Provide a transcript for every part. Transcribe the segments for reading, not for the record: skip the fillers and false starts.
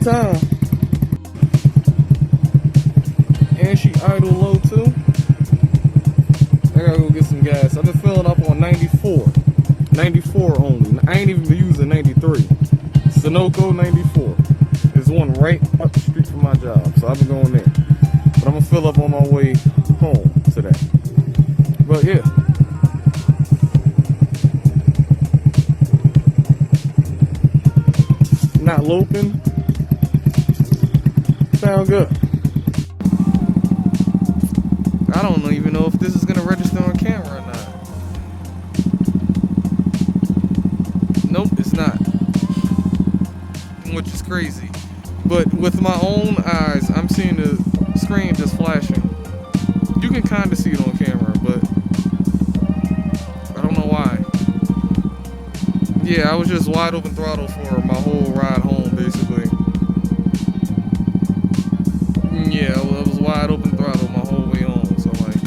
time. And she idle low too. I gotta go get some gas. I've been filling up on 94. 94 only. I ain't even been using 93. Sunoco 94. There's one right up the street from my job, so I've been going there. But I'm gonna fill up on my way home today. But yeah. Not loping. Sound good. I don't even know if this is gonna register on camera or not. Nope, it's not. Which is crazy. But with my own eyes, I'm seeing the screen just flashing. You can kind of see it on camera, but I don't know why. Yeah, I was just wide open throttle for my whole ride home, basically. Yeah, I was wide open throttle my whole way home, so like,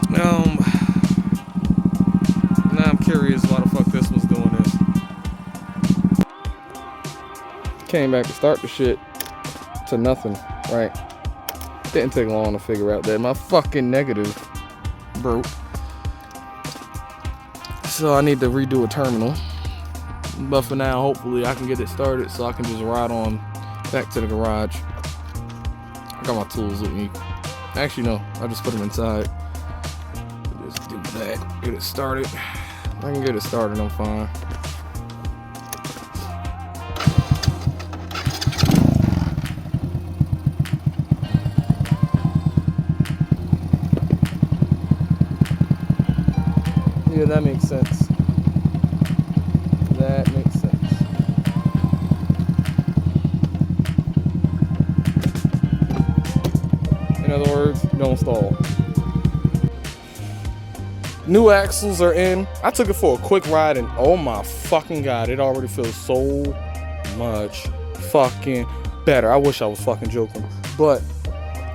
now I'm curious why the fuck this was doing this. Came back to start the shit to nothing, right? Didn't take long to figure out that my fucking negative broke. So I need to redo a terminal. But for now, hopefully I can get it started so I can just ride on back to the garage. I got my tools with me. Actually, no, I just put them inside. Just do that, get it started. I can get it started, I'm fine. Yeah, that makes sense. That makes sense. In other words, don't stall. New axles are in. I took it for a quick ride and oh my fucking god, it already feels so much fucking better. I wish I was fucking joking. But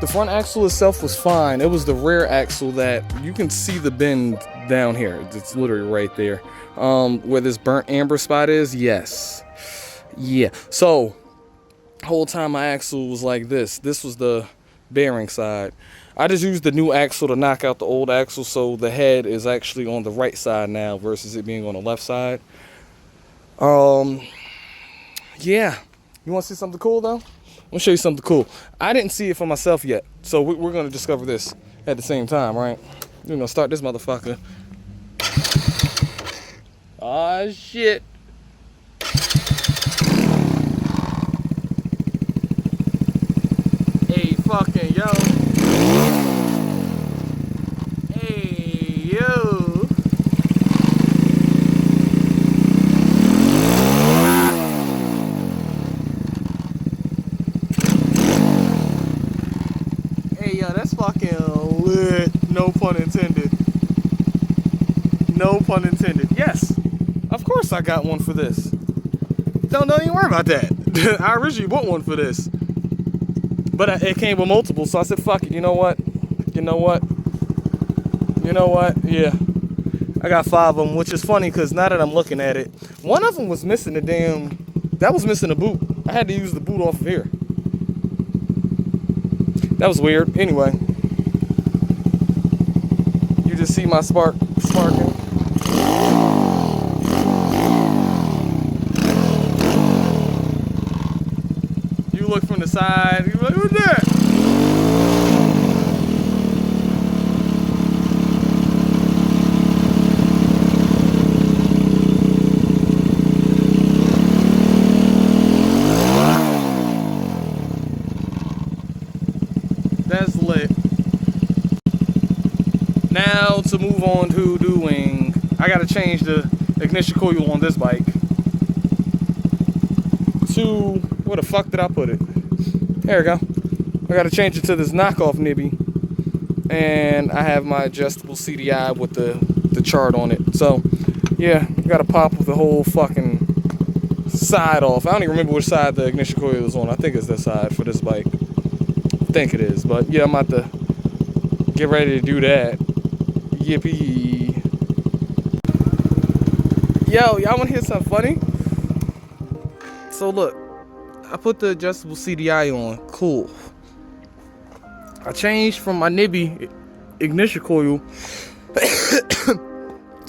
the front axle itself was fine. It was the rear axle that you can see the bend down here. It's literally right there. Where this burnt amber spot is, yes. Yeah. So, whole time my axle was like this. This was the bearing side. I just used the new axle to knock out the old axle, so the head is actually on the right side now versus it being on the left side. Yeah. You want to see something cool though? I'm gonna show you something cool. I didn't see it for myself yet, so we're gonna discover this at the same time, right? We're gonna start this motherfucker. Ah, shit. Hey, fucking yo. Hey, yo. Hey, yo, that's fucking lit. No pun intended. No pun intended. Yes. Of course I got one for this. Don't even worry about that. I originally bought one for this. But it came with multiple, so I said, fuck it. You know what? You know what? You know what? Yeah. I got 5 of them, which is funny because now that I'm looking at it, one of them was missing the damn... That was missing the boot. I had to use the boot off of here. That was weird. Anyway. You just see my sparking. You look from the side, you're like, who's that? That's lit. Now to move on to doing, I gotta change the ignition coil on this bike to, where the fuck did I put it? There we go. I gotta change it to this knockoff nibby, and I have my adjustable CDI with the chart on it. So yeah, gotta pop the whole fucking side off. I don't even remember which side the ignition coil is on. I think it's this side for this bike. I think it is, but yeah, I'm about to get ready to do that. Yippee. Yo, y'all wanna hear something funny? So look, I put the adjustable CDI on, cool. I changed from my Nibby ignition coil to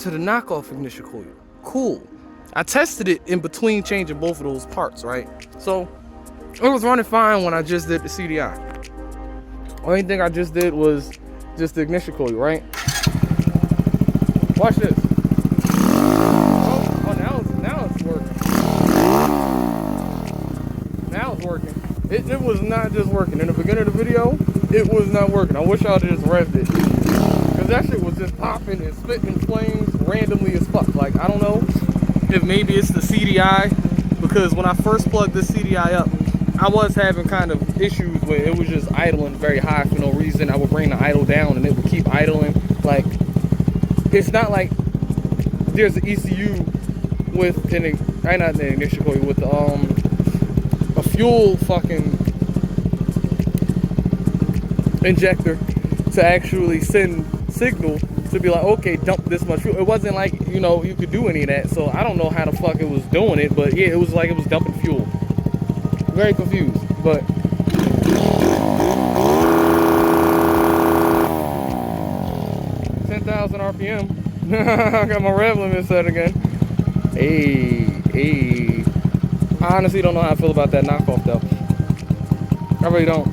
the knockoff ignition coil, cool. I tested it in between changing both of those parts, right? So it was running fine when I just did the CDI. Only thing I just did was just the ignition coil, right? Watch this. Oh, now it's working. Now it's working. It was not just working. In the beginning of the video, it was not working. I wish I would have just revved it. Because that shit was just popping and spitting flames randomly as fuck. Like, I don't know if maybe it's the CDI. Because when I first plugged this CDI up, I was having kind of issues where it was just idling very high for no reason. I would bring the idle down and it would keep idling. Like, it's not like there's an ECU with not an ignition coil, with a fuel fucking injector to actually send signal to be like, okay, dump this much fuel. It wasn't like, you know, you could do any of that. So I don't know how the fuck it was doing it, but yeah, it was like it was dumping fuel. Very confused, but 10,000 RPM. I got my rev limit set again. Hey. I honestly don't know how I feel about that knockoff though. I really don't.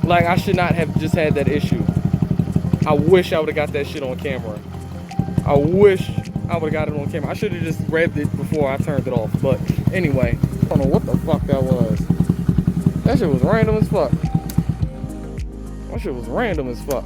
Like, I should not have just had that issue. I wish I would have got that shit on camera. I wish I would have got it on camera. I should have just revved it before I turned it off. But anyway, I don't know what the fuck that was. That shit was random as fuck. That shit was random as fuck.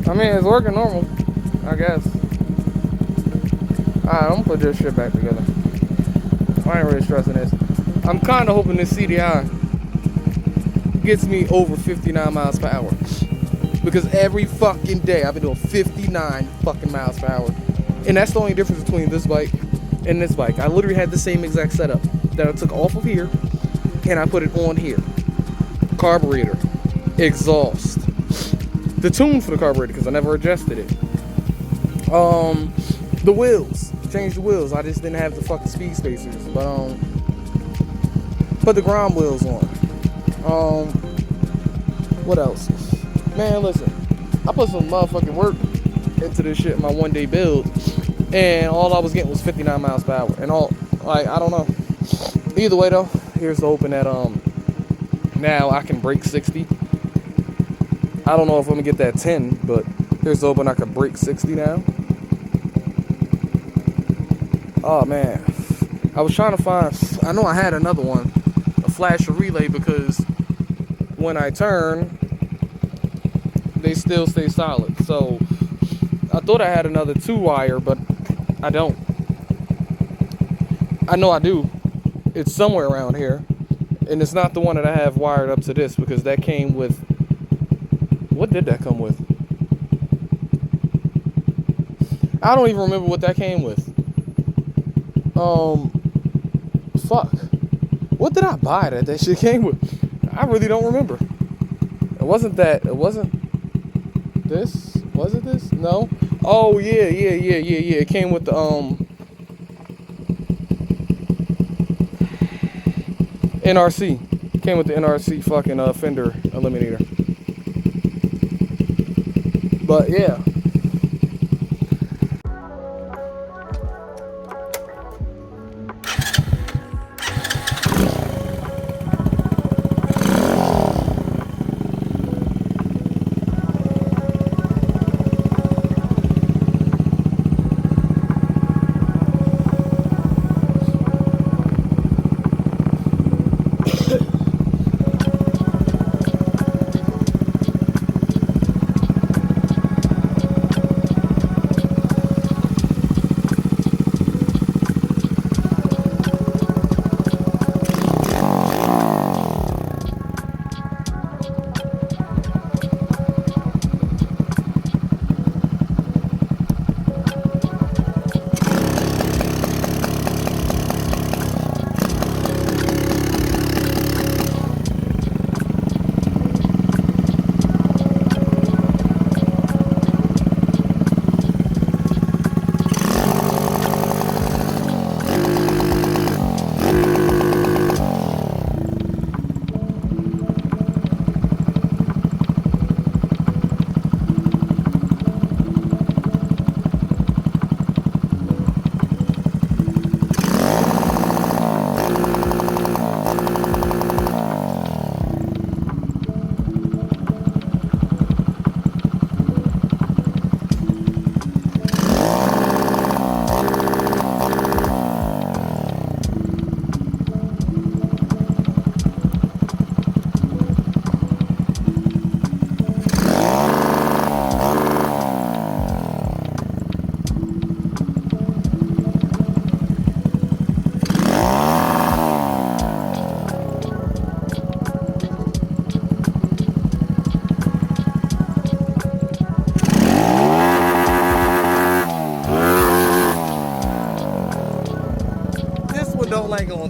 I mean, it's working normal, I guess. Alright, I'm gonna put this shit back together. I ain't really stressing this. I'm kind of hoping this CDI gets me over 59 miles per hour. Because every fucking day I've been doing 59 fucking miles per hour. And that's the only difference between this bike and this bike. I literally had the same exact setup that I took off of here and I put it on here. Carburetor, exhaust, the tune for the carburetor because I never adjusted it. The wheels, changed the wheels. I just didn't have the fucking speed spacers, but put the Grom wheels on. What else? Man, listen, I put some motherfucking work into this shit in my one-day build, and all I was getting was 59 miles per hour. And all, like, I don't know. Either way though, here's the hoping that now I can break 60. I don't know if I'm gonna get that 10, but here's the hoping I can break 60 now. Oh man, I was trying to find, I know I had another one, a flasher relay, because when I turn, they still stay solid. So I thought I had another 2-wire, but I don't. I know I do. It's somewhere around here, and it's not the one that I have wired up to this, because that came with, what did that come with? I don't even remember what that came with. Fuck. What did I buy that shit came with? I really don't remember. It wasn't that. It wasn't this. Was it this? No. Oh yeah. It came with the NRC. Came with the NRC fucking fender eliminator. But yeah.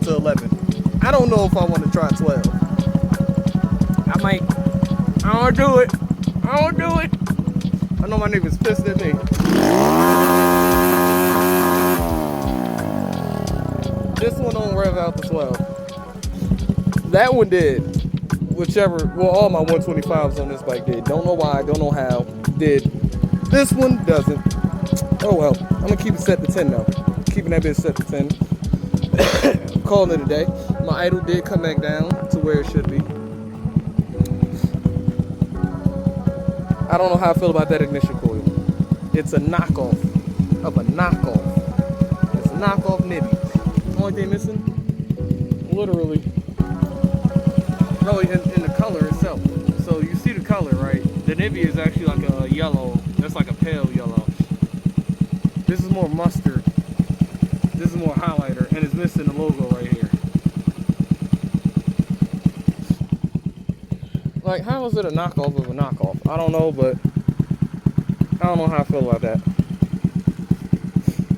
to 11. I don't know if I want to try 12. I might. I don't do it. I don't do it. I know my nigga's pissed at me. This one don't rev out to 12. That one did. Whichever, well, all my 125s on this bike did. Don't know why, don't know how. Did. This one doesn't. Oh well. I'm gonna keep it set to 10 though. Keeping that bitch set to 10. Calling it a day. My idle did come back down to where it should be. I don't know how I feel about that ignition coil. It's a knockoff of a knockoff. It's a knockoff Nibby. Only thing missing, literally, probably in the color itself. So you see the color, right? The Nibby is actually like a yellow. That's like a pale yellow. This is more mustard. This is more highlighter, and it's missing the logo right here. Like, how is it a knockoff of a knockoff? I don't know, but I don't know how I feel about that.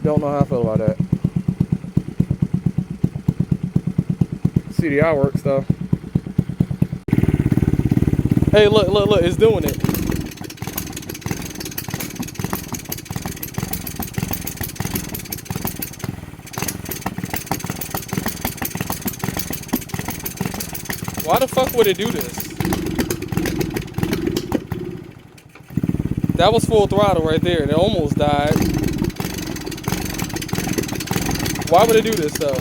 Don't know how I feel about that. CDI works though. Hey, look, look, look, it's doing it. Why the fuck would it do this? That was full throttle right there, and it almost died. Why would it do this though?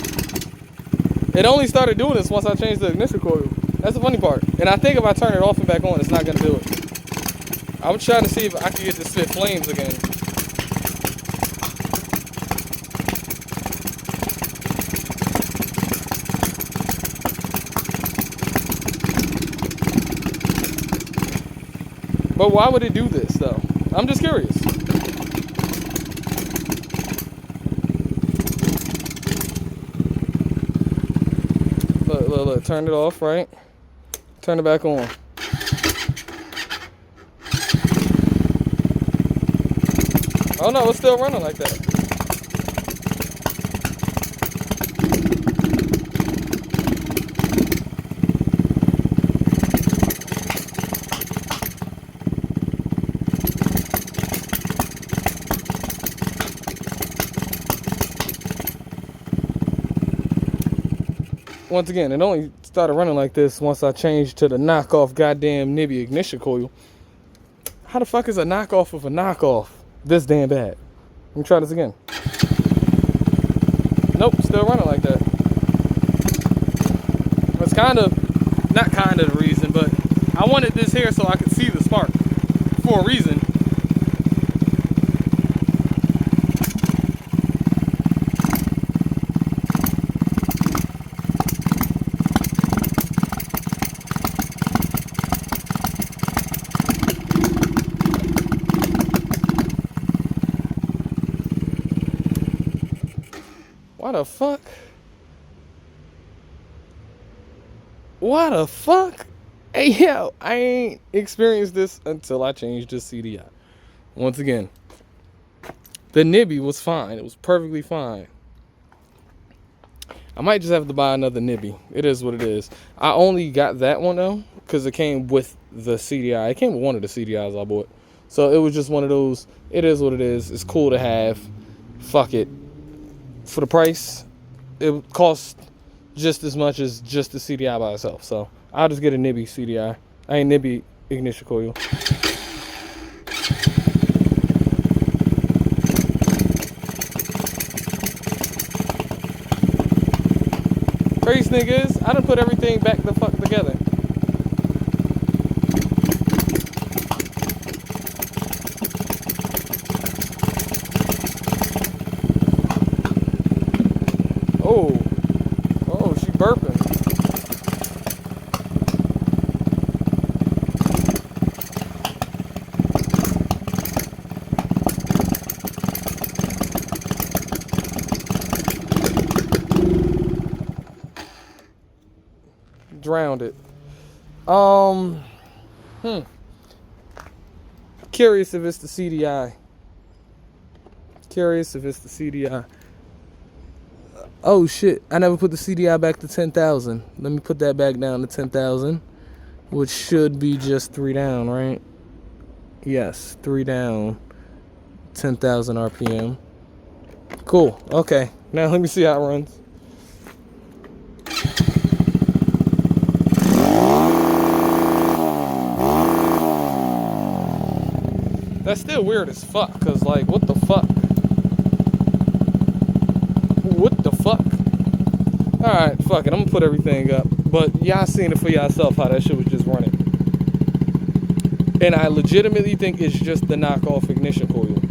It only started doing this once I changed the ignition coil. That's the funny part. And I think if I turn it off and back on, it's not gonna do it. I was trying to see if I could get to spit flames again. But why would it do this though? I'm just curious. Look, look, look, turn it off, right? Turn it back on. Oh no, it's still running like that. Once again, it only started running like this once I changed to the knockoff goddamn Nibby ignition coil. How the fuck is a knockoff of a knockoff this damn bad? Let me try this again. Nope, still running like that. That's kind of, not kind of the reason, but I wanted this here so I could see the spark for a reason. What the fuck? What the fuck? Hey, yo, I ain't experienced this until I changed the CDI. Once again, the Nibby was fine. It was perfectly fine. I might just have to buy another Nibby. It is what it is. I only got that one, though, because it came with the CDI. It came with one of the CDIs I bought. So it was just one of those, it is what it is. It's cool to have. Fuck it. For the price, it costs just as much as just the CDI by itself. So I'll just get a Nibby CDI. I ain't Nibby ignition coil. Crazy thing is, I done put everything back the fuck together. Oh, she burping. Drowned it. Curious if it's the CDI. Oh shit, I never put the CDI back to 10,000. Let me put that back down to 10,000, which should be just 3 down, right? Yes, 3 down, 10,000 RPM. Cool, okay. Now let me see how it runs. That's still weird as fuck, cause like, what the fuck? What the fuck? Alright, fuck it, I'm gonna put everything up. But y'all seen it for yourself how that shit was just running. And I legitimately think it's just the knockoff ignition coil.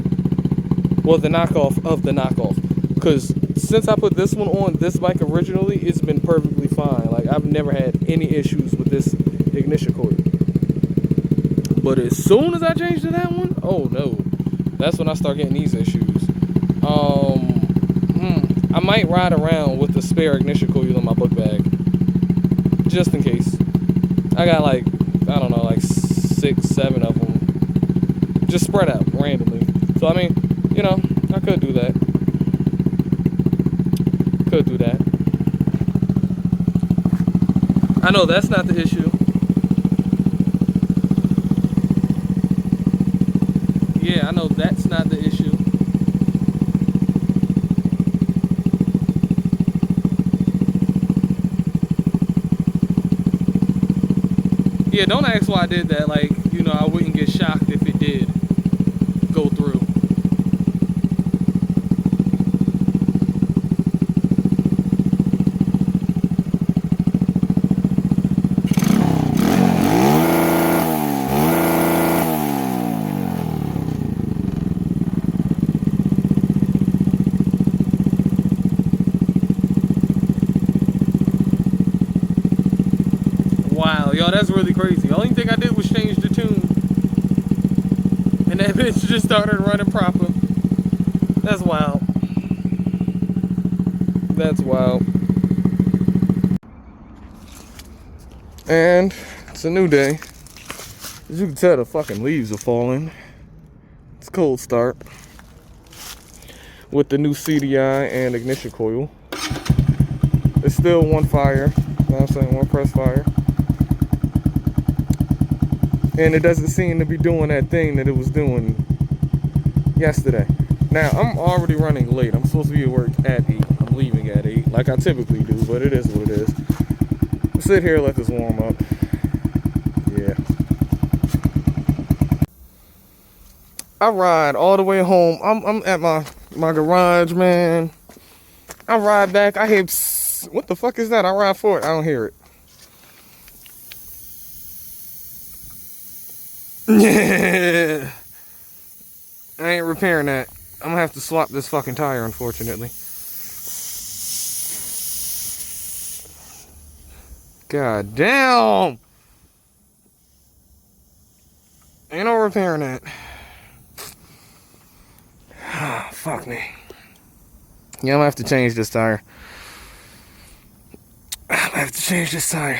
Well, the knockoff of the knockoff. Cause since I put this one on this bike originally, it's been perfectly fine. Like, I've never had any issues with this ignition coil. But as soon as I changed to that one, oh no, that's when I start getting these issues. I might ride around with the spare ignition coil in my book bag, just in case. I got like, I don't know, like 6, 7 of them, just spread out randomly. So I mean, you know, I could do that. Could do that. I know that's not the issue. Yeah, I know that's not the issue. Yeah, don't ask why I did that. Like, you know, I wouldn't get shocked if it did go through. Wow, yo, that's really crazy. The only thing I did was change the tune, and that bitch just started running proper. That's wild. That's wild. And it's a new day. As you can tell, the fucking leaves are falling. It's a cold start with the new CDI and ignition coil. It's still one fire, you know what I'm saying, one press fire. And it doesn't seem to be doing that thing that it was doing yesterday. Now, I'm already running late. I'm supposed to be at work at 8. I'm leaving at 8, like I typically do, but it is what it is. I'll sit here and let this warm up. Yeah. I ride all the way home. I'm at my garage, man. I ride back. I hear, what the fuck is that? I ride forward. I don't hear it. Yeah. I ain't repairing that. I'm gonna have to swap this fucking tire, unfortunately. God damn. Ain't no repairing that. Fuck me. Yeah, I'm gonna have to change this tire. I'm gonna have to change this tire.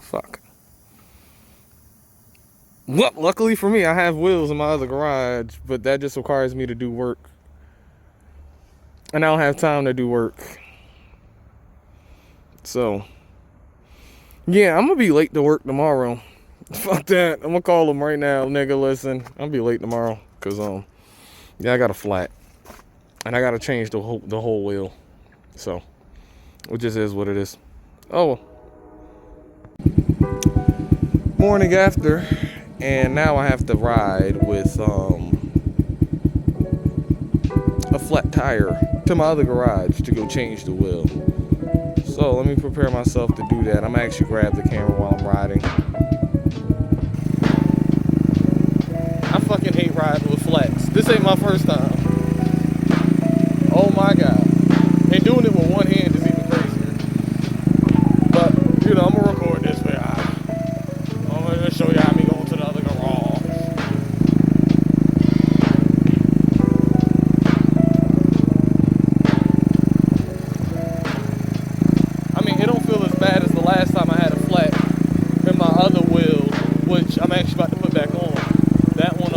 Fuck. Well, luckily for me, I have wheels in my other garage, but that just requires me to do work. And I don't have time to do work. So, yeah, I'm gonna be late to work tomorrow. Fuck that. I'm gonna call them right now. Nigga, listen, I'll be late tomorrow. Cause, yeah, I got a flat. And I gotta change the whole wheel. So, it just is what it is. Oh. Morning after. And now I have to ride with a flat tire to my other garage to go change the wheel. So let me prepare myself to do that. I'm gonna actually grab the camera while I'm riding. I fucking hate riding with flats. This ain't my first time. Oh my god. And doing it with one hand is even crazier. But, you know, I'm gonna record this, man. I'm gonna show you how me going to the other garage. I mean, it don't feel as bad as the last time I had a flat in my other wheel, which I'm actually about to put back on. That one,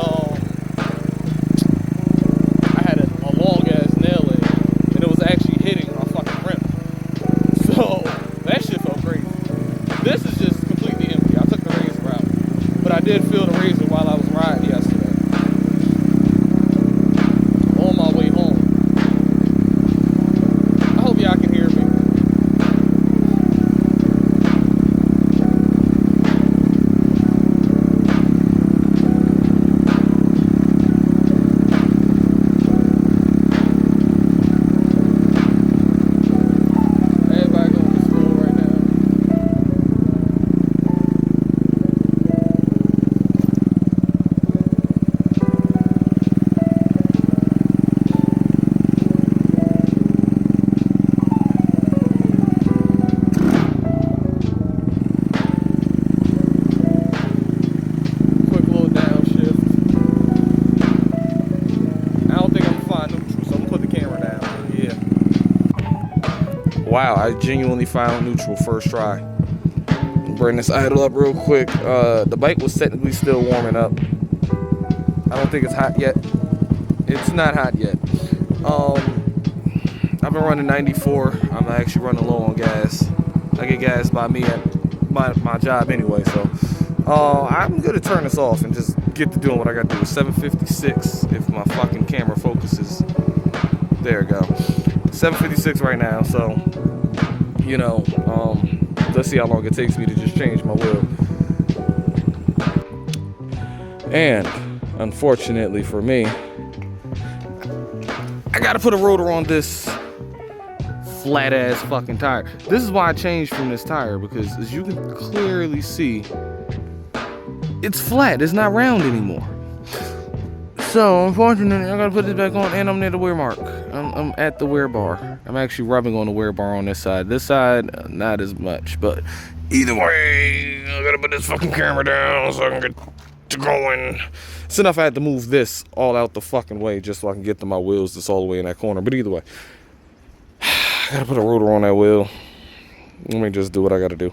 Wow, I genuinely found neutral first try. Bring this idle up real quick. The bike was technically still warming up. I don't think it's hot yet. It's not hot yet. I've been running 94. I'm actually running low on gas. I get gas by me at my job anyway, so I'm gonna turn this off and just get to doing what I gotta do. 756 if my fucking camera focuses. There we go. 756 right now, so you know, let's see how long it takes me to just change my wheel. And unfortunately for me, I gotta put a rotor on this flat ass fucking tire. This is why I changed from this tire, because as you can clearly see, it's flat, it's not round anymore. So unfortunately, I gotta put this back on, and I'm near the wear mark. I'm at the wear bar. I'm actually rubbing on the wear bar on this side. This side, not as much, but either way, I gotta put this fucking camera down so I can get to going. It's enough I had to move this all out the fucking way just so I can get to my wheels that's all the way in that corner. But either way, I gotta put a rotor on that wheel. Let me just do what I gotta do.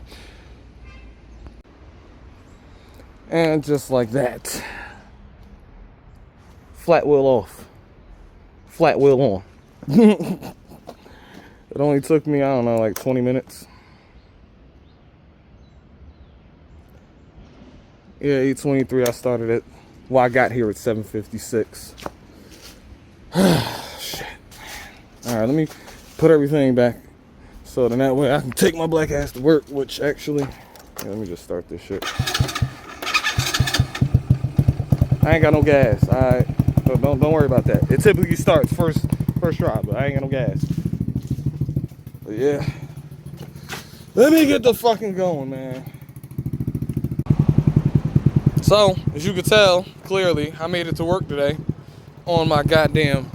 And just like that, flat wheel off, flat wheel on. It only took me, I don't know, like 20 minutes. Yeah, 8:23 I started it. Well, I got here at 7:56. Shit. All right, let me put everything back so then that way I can take my black ass to work, which actually, yeah, let me just start this shit. I ain't got no gas. All right, so don't worry about that. It typically starts first try, but I ain't got no gas. But yeah, let me get the fucking going, man. So, as you can tell, clearly, I made it to work today on my goddamn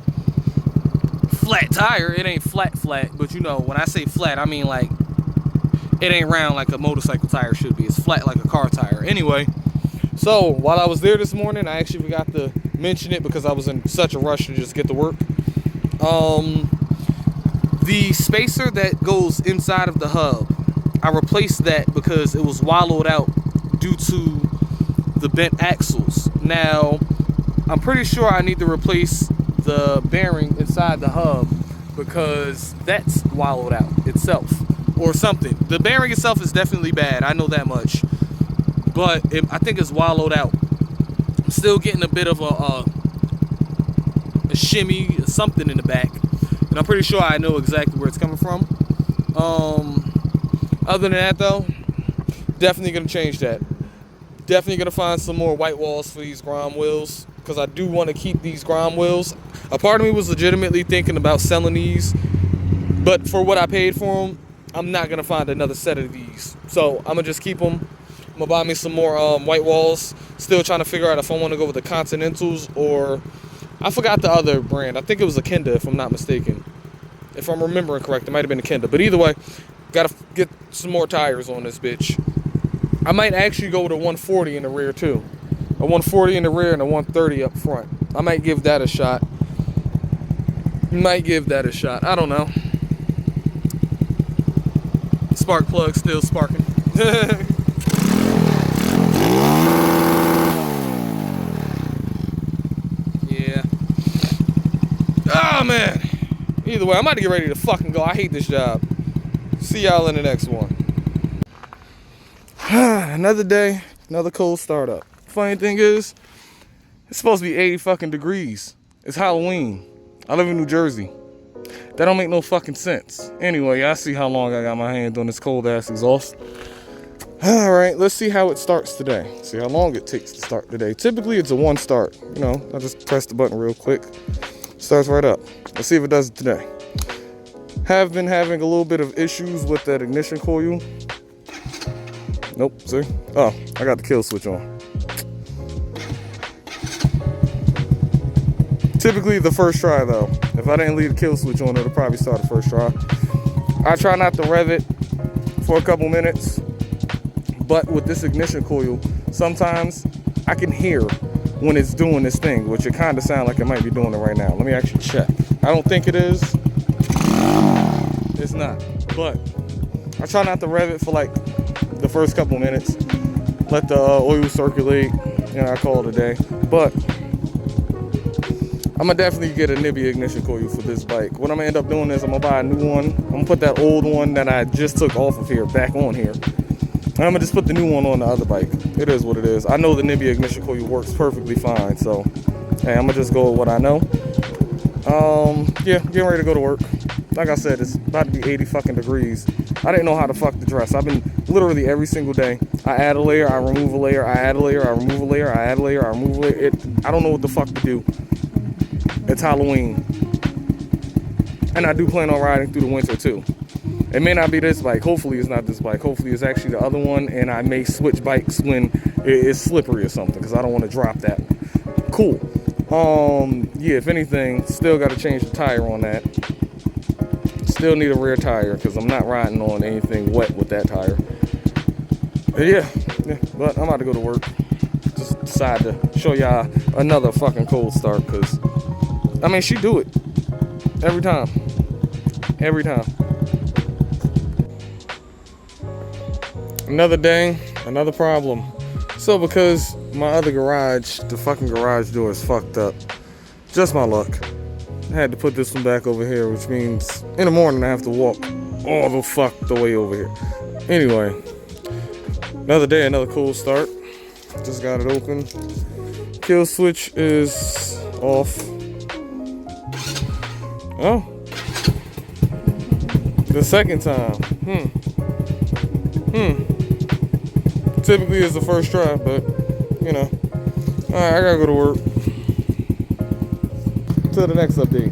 flat tire. It ain't flat, but you know, when I say flat, I mean like, it ain't round like a motorcycle tire should be. It's flat like a car tire. Anyway, so while I was there this morning, I actually forgot to mention it because I was in such a rush to just get to work. The spacer that goes inside of the hub, I replaced that because it was wallowed out due to the bent axles. Now, I'm pretty sure I need to replace the bearing inside the hub because that's wallowed out itself or something. The bearing itself is definitely bad, I know that much, but I think it's wallowed out. I'm still getting a bit of a shimmy, something in the back, and I'm pretty sure I know exactly where it's coming from. Other than that though, definitely gonna change that. Definitely gonna find some more white walls for these Grom wheels because I do want to keep these Grom wheels. A part of me was legitimately thinking about selling these, but for what I paid for them, I'm not gonna find another set of these. So I'm gonna just keep them. I'm gonna buy me some more white walls. Still trying to figure out if I want to go with the Continentals or I forgot the other brand. I think it was a Kenda, if I'm not mistaken. If I'm remembering correct, it might have been a Kenda. But either way, gotta get some more tires on this bitch. I might actually go with a 140 in the rear too. A 140 in the rear and a 130 up front. I might give that a shot. I don't know. Spark plug still sparking. Yeah. Oh man. Either way, I'm about to get ready to fucking go. I hate this job. See y'all in the next one. Another day, another cold startup. Funny thing is, it's supposed to be 80 fucking degrees. It's Halloween. I live in New Jersey. That don't make no fucking sense. Anyway, I see how long I got my hand on this cold ass exhaust. All right, let's see how it starts today. See how long it takes to start today. Typically, it's a one start. You know, I just press the button real quick. Starts right up. Let's see if it does it today. Have been having a little bit of issues with that ignition coil. Nope, see? Oh, I got the kill switch on. Typically the first try though. If I didn't leave the kill switch on, it'll probably start the first try. I try not to rev it for a couple minutes, but with this ignition coil, sometimes I can hear when it's doing this thing, which it kind of sounds like it might be doing it right now. Let me actually check. I don't think it is. It it's not. But I try not to rev it for like the first couple minutes. Let the oil circulate, and I call it a day. But I'm gonna definitely get a Nibby ignition coil for this bike. What I'm gonna end up doing is I'm gonna buy a new one. I'm gonna put that old one that I just took off of here back on here. And I'm gonna just put the new one on the other bike. It is what it is. I know the Nibby ignition coil works perfectly fine, so hey, I'm gonna just go with what I know. Yeah, getting ready to go to work. Like I said, it's about to be 80 fucking degrees. I didn't know how to fuck the dress. I've been literally every single day. I add a layer, I remove a layer, I add a layer, I remove a layer, I add a layer, I remove a layer. I don't know what the fuck to do. It's Halloween. And I do plan on riding through the winter too. It may not be this bike. Hopefully it's not this bike. Hopefully it's actually the other one, and I may switch bikes when it's slippery or something, because I don't want to drop that. Cool. Yeah, if anything, still got to change the tire on that. Still need a rear tire, because I'm not riding on anything wet with that tire. But yeah, but I'm about to go to work. Just decided to show y'all another fucking cold start, because I mean, she do it every time. Every time. Another day, another problem. So because my other garage, the fucking garage door is fucked up, just my luck, I had to put this one back over here, which means in the morning I have to walk all the fuck the way over here. Anyway, another day, another cool start. Just got it open. Kill switch is off. Oh, the second time. Typically it's the first try, but you know. Alright, I gotta go to work. Till the next update.